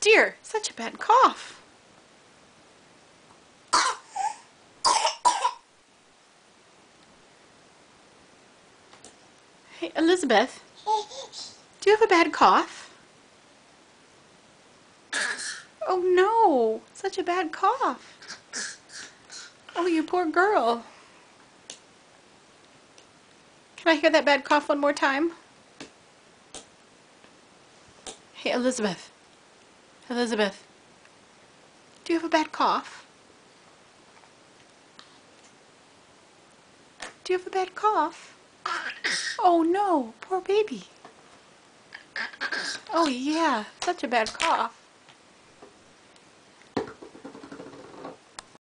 dear, such a bad cough. Hey, Elizabeth, do you have a bad cough? Oh no, such a bad cough. Oh, you poor girl. Can I hear that bad cough one more time? Hey, Elizabeth. Elizabeth, do you have a bad cough? Do you have a bad cough? Oh no, poor baby. Oh yeah, such a bad cough.